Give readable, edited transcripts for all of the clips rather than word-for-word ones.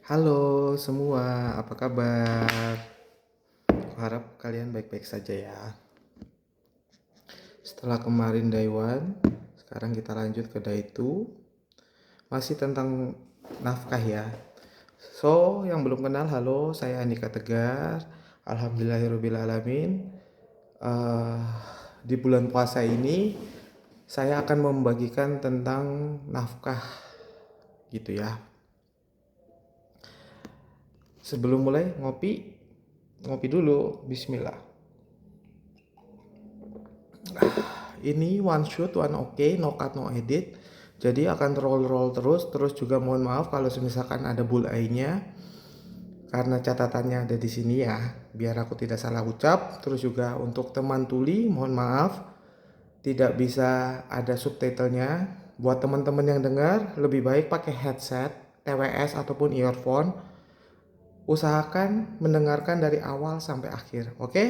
Halo semua, apa kabar? Aku harap kalian baik-baik saja ya. Setelah kemarin day one, sekarang kita lanjut ke day two. Masih tentang nafkah ya. So, yang belum kenal, halo, saya Andika Tegar. Alhamdulillahirrabbilalamin. Eh, di bulan puasa ini, saya akan membagikan tentang nafkah gitu ya. Sebelum mulai ngopi dulu, bismillah. Ini one shoot, one okay, no cut, no edit. Jadi akan roll terus juga mohon maaf kalau misalkan ada bullseye-nya karena catatannya ada di sini ya, biar aku tidak salah ucap. Terus juga untuk teman tuli mohon maaf tidak bisa ada subtitlenya. Buat teman-teman yang dengar lebih baik pakai headset, TWS ataupun earphone. Usahakan mendengarkan dari awal sampai akhir, oke?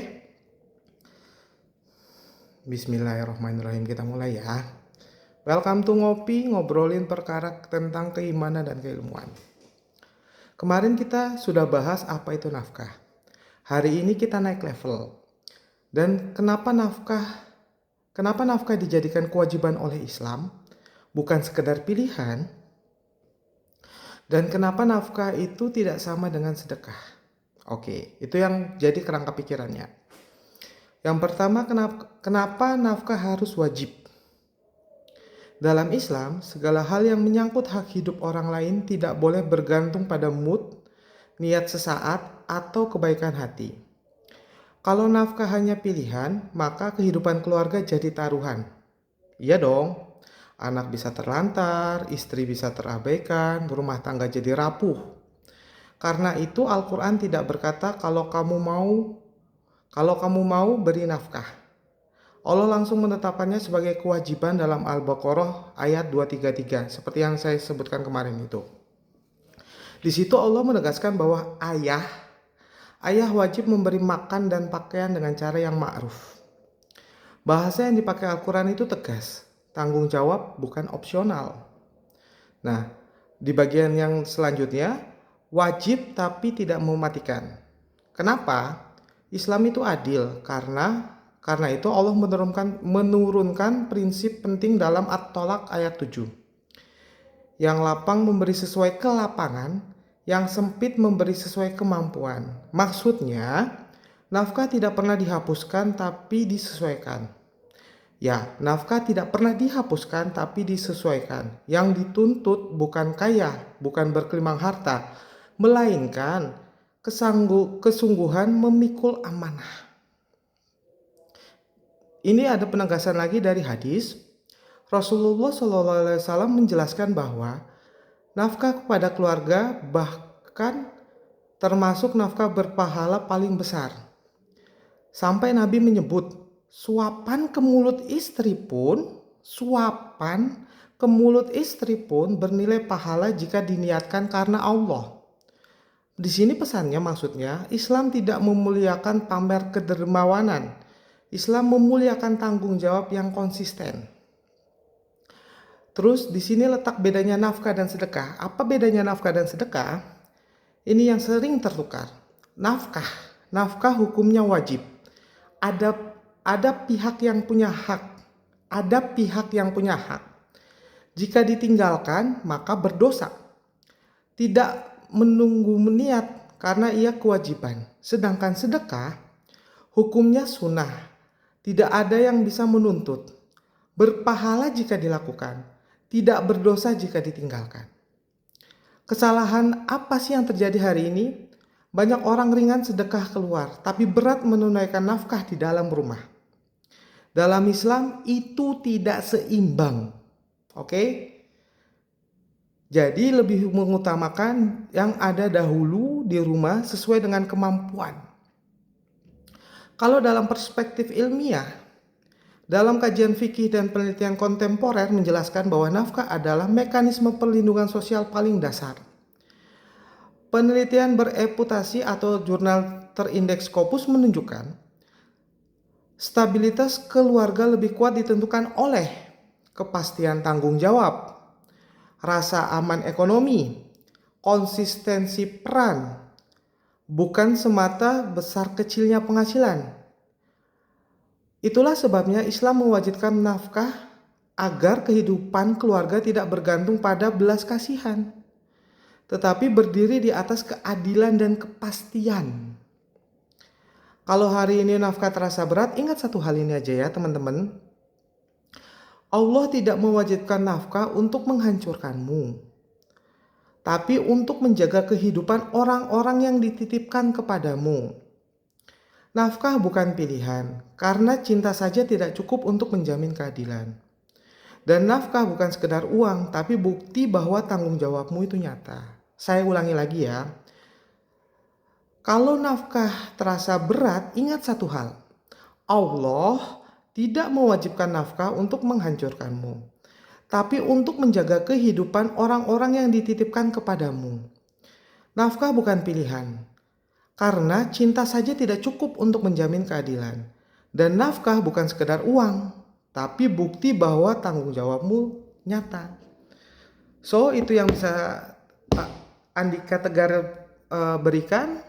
Bismillahirrahmanirrahim, kita mulai ya. Welcome to Ngopi, ngobrolin perkara tentang keimanan dan keilmuan. Kemarin kita sudah bahas apa itu nafkah. Hari ini kita naik level. Dan kenapa nafkah dijadikan kewajiban oleh Islam, bukan sekedar pilihan. Dan kenapa nafkah itu tidak sama dengan sedekah. Oke, itu yang jadi kerangka pikirannya. Yang pertama, kenapa nafkah harus wajib? Dalam Islam, segala hal yang menyangkut hak hidup orang lain tidak boleh bergantung pada mood, niat sesaat, atau kebaikan hati. Kalau nafkah hanya pilihan, maka kehidupan keluarga jadi taruhan. Iya dong, anak bisa terlantar, istri bisa terabaikan, rumah tangga jadi rapuh. Karena itu Al-Quran tidak berkata kalau kamu mau beri nafkah. Allah langsung menetapkannya sebagai kewajiban dalam Al-Baqarah ayat 233 seperti yang saya sebutkan kemarin itu. Di situ Allah menegaskan bahwa ayah wajib memberi makan dan pakaian dengan cara yang ma'ruf. Bahasa yang dipakai Al-Quran itu tegas, tanggung jawab bukan opsional. Nah, di bagian yang selanjutnya, wajib tapi tidak mematikan. Kenapa? Islam itu adil karena itu Allah menurunkan prinsip penting dalam At-Tolak ayat 7. Yang lapang memberi sesuai kelapangan, yang sempit memberi sesuai kemampuan. Maksudnya, nafkah tidak pernah dihapuskan tapi disesuaikan. Ya, nafkah tidak pernah dihapuskan tapi disesuaikan. Yang dituntut bukan kaya, bukan berkelimang harta, melainkan kesungguhan memikul amanah. Ini ada penegasan lagi dari hadis. Rasulullah SAW menjelaskan bahwa nafkah kepada keluarga bahkan termasuk nafkah berpahala paling besar. Sampai Nabi menyebut suapan ke mulut istri pun bernilai pahala jika diniatkan karena Allah. Di sini pesannya maksudnya Islam tidak memuliakan pamer kedermawanan. Islam memuliakan tanggung jawab yang konsisten. Terus di sini letak bedanya nafkah dan sedekah. Apa bedanya nafkah dan sedekah? Ini yang sering tertukar. Nafkah hukumnya wajib. Ada pihak yang punya hak. Jika ditinggalkan maka berdosa. Tidak menunggu niat karena ia kewajiban. Sedangkan sedekah hukumnya sunnah. Tidak ada yang bisa menuntut. Berpahala jika dilakukan, tidak berdosa jika ditinggalkan. Kesalahan apa sih yang terjadi hari ini? Banyak orang ringan sedekah keluar, tapi berat menunaikan nafkah di dalam rumah. Dalam Islam itu tidak seimbang. Oke? Jadi lebih mengutamakan yang ada dahulu di rumah sesuai dengan kemampuan. Kalau dalam perspektif ilmiah, dalam kajian fikih dan penelitian kontemporer menjelaskan bahwa nafkah adalah mekanisme perlindungan sosial paling dasar. Penelitian bereputasi atau jurnal terindeks Scopus menunjukkan stabilitas keluarga lebih kuat ditentukan oleh kepastian tanggung jawab, rasa aman ekonomi, konsistensi peran, bukan semata besar kecilnya penghasilan. Itulah sebabnya Islam mewajibkan nafkah agar kehidupan keluarga tidak bergantung pada belas kasihan, tetapi berdiri di atas keadilan dan kepastian. Kalau hari ini nafkah terasa berat, ingat satu hal ini aja ya teman-teman. Allah tidak mewajibkan nafkah untuk menghancurkanmu, tapi untuk menjaga kehidupan orang-orang yang dititipkan kepadamu. Nafkah bukan pilihan, karena cinta saja tidak cukup untuk menjamin keadilan. Dan nafkah bukan sekedar uang, tapi bukti bahwa tanggung jawabmu itu nyata. Saya ulangi lagi ya. Kalau nafkah terasa berat, ingat satu hal. Allah tidak mewajibkan nafkah untuk menghancurkanmu, tapi untuk menjaga kehidupan orang-orang yang dititipkan kepadamu. Nafkah bukan pilihan, karena cinta saja tidak cukup untuk menjamin keadilan. Dan nafkah bukan sekedar uang, tapi bukti bahwa tanggung jawabmu nyata. So, itu yang bisa Andika Tegar berikan.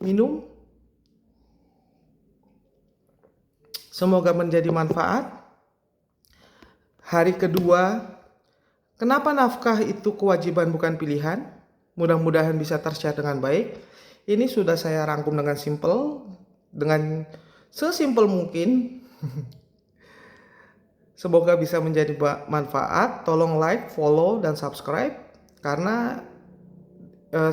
Minum. Semoga menjadi manfaat. Hari kedua, kenapa nafkah itu kewajiban bukan pilihan? Mudah-mudahan bisa tersiar dengan baik. Ini sudah saya rangkum dengan simple, dengan sesimpel mungkin. Semoga bisa menjadi manfaat. Tolong like, follow, dan subscribe, karena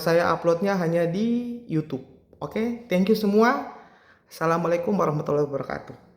saya uploadnya hanya di YouTube. Oke, thank you semua. Assalamualaikum warahmatullahi wabarakatuh.